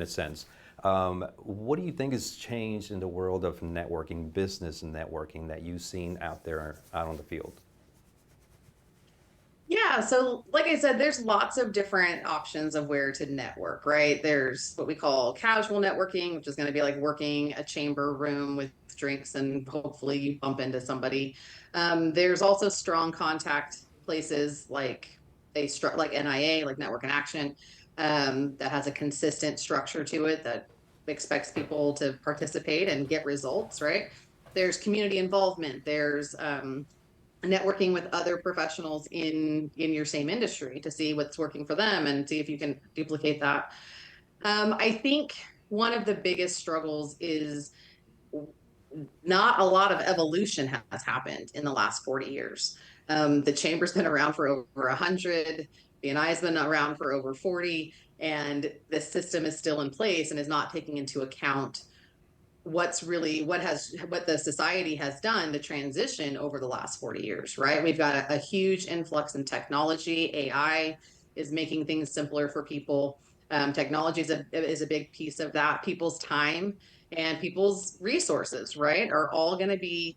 a sense. What do you think has changed in the world of networking, business and networking that you've seen out there out on the field? Yeah, so like I said, there's lots of different options of where to network, right? There's what we call casual networking, which is going to be like working a chamber room with drinks and hopefully you bump into somebody. There's also strong contact places like NIA, like Network in Action, that has a consistent structure to it that expects people to participate and get results, right? There's community involvement. There's networking with other professionals in your same industry to see what's working for them and see if you can duplicate that. I think one of the biggest struggles is not a lot of evolution has happened in the last 40 years. The chamber's been around for over 100, BNI has been around for over 40, and the system is still in place and is not taking into account what the society has done to transition over the last 40 years, right? We've got a huge influx in technology. AI is making things simpler for people. Technology is a big piece of that. People's time and people's resources, right, are all going to be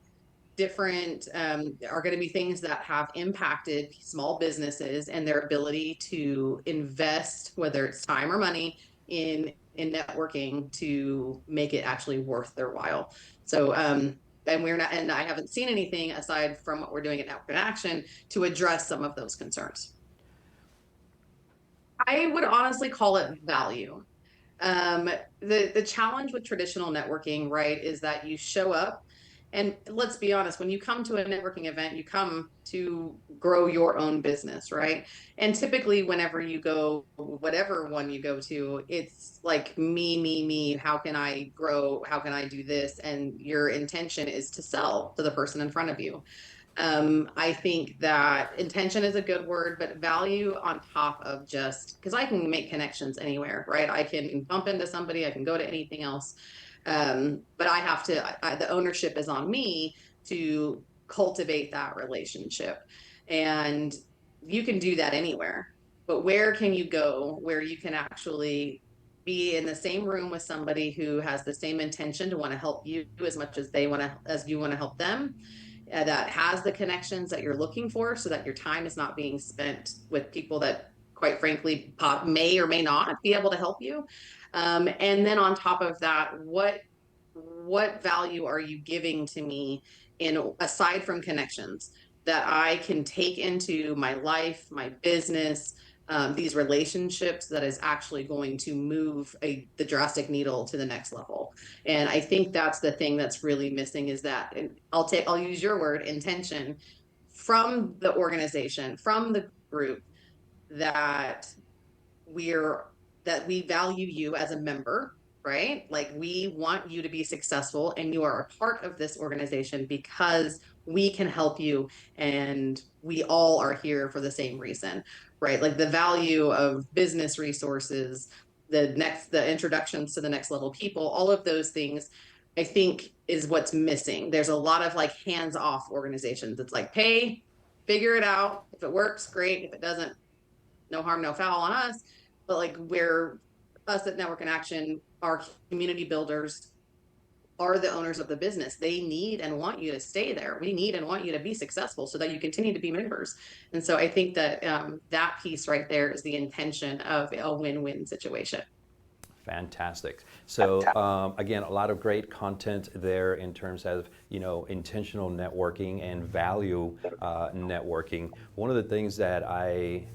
different, are going to be things that have impacted small businesses and their ability to invest, whether it's time or money, in networking to make it actually worth their while. So, and I haven't seen anything aside from what we're doing at Network in Action to address some of those concerns. I would honestly call it value. Um, the challenge with traditional networking, right, is that you show up, and let's be honest, when you come to a networking event, you come to grow your own business, right? And typically, whenever you go, whatever one you go to, it's like me. How can I grow? How can I do this? And your intention is to sell to the person in front of you. I think that intention is a good word, but value on top of just because I can make connections anywhere, right? I can bump into somebody, I can go to anything else. But I have to, the ownership is on me to cultivate that relationship. And you can do that anywhere. But where can you go where you can actually be in the same room with somebody who has the same intention to want to help you as much as they want to, as you want to help them? That has the connections that you're looking for so that your time is not being spent with people that quite frankly may or may not be able to help you. And then on top of that, what value are you giving to me in aside from connections that I can take into my life, my business, these relationships that is actually going to move the drastic needle to the next level. And I think that's the thing that's really missing is that, and I'll use your word, intention from the organization, from the group, that we're that we value you as a member, right? Like we want you to be successful and you are a part of this organization because we can help you and we all are here for the same reason, right? Like the value of business resources, the introductions to the next level people, all of those things I think is what's missing. There's a lot of like hands off organizations. It's like pay, figure it out. If it works, great. If it doesn't, no harm, no foul on us. But like we're us at Network in Action, our community builders are the owners of the business. They need and want you to stay there. We need and want you to be successful so that you continue to be members. And so I think that that piece right there is the intention of a win-win situation. Fantastic. So again, a lot of great content there in terms of intentional networking and value networking. One of the things that I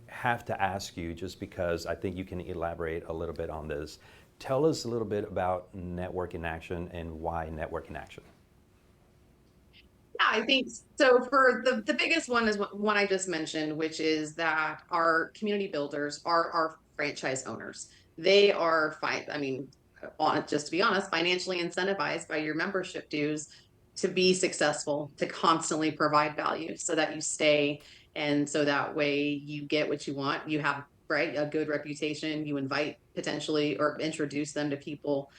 have to ask you, just because I think you can elaborate a little bit on this, tell us a little bit about Network in Action and why Network in Action. Yeah, I think so. For the biggest one is one I just mentioned, which is that our community builders are our franchise owners. They are fine. I mean, just to be honest, financially incentivized by your membership dues to be successful, to constantly provide value so that you stay. And so that way you get what you want. You have, right, a good reputation. You invite potentially or introduce them to people,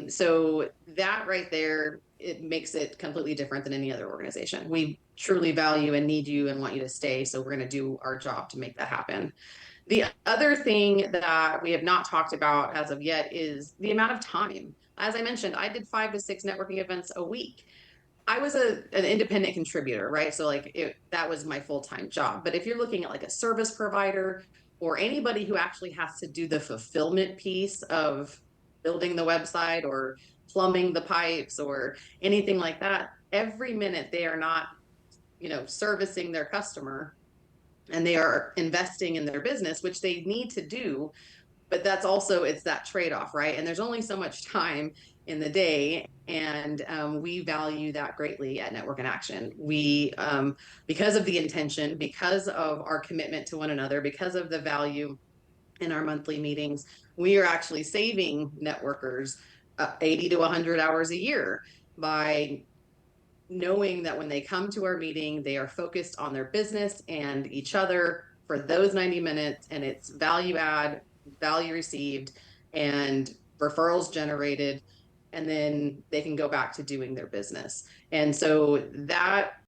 so that right there, it makes it completely different than any other organization. We truly value and need you and want you to stay. So we're going to do our job to make that happen. The other thing that we have not talked about as of yet is the amount of time. As I mentioned, I did 5 to 6 networking events a week. I was an independent contributor, right? So like that was my full-time job. But if you're looking at like a service provider or anybody who actually has to do the fulfillment piece of building the website or plumbing the pipes or anything like that, every minute they are not, servicing their customer and they are investing in their business, which they need to do, but that's also it's that trade-off, right? And there's only so much time in the day, and we value that greatly at Network in Action. We because of the intention, because of our commitment to one another, because of the value in our monthly meetings, we are actually saving networkers 80 to 100 hours a year by knowing that when they come to our meeting, they are focused on their business and each other for those 90 minutes, and it's value add, value received, and referrals generated, and then they can go back to doing their business. And so that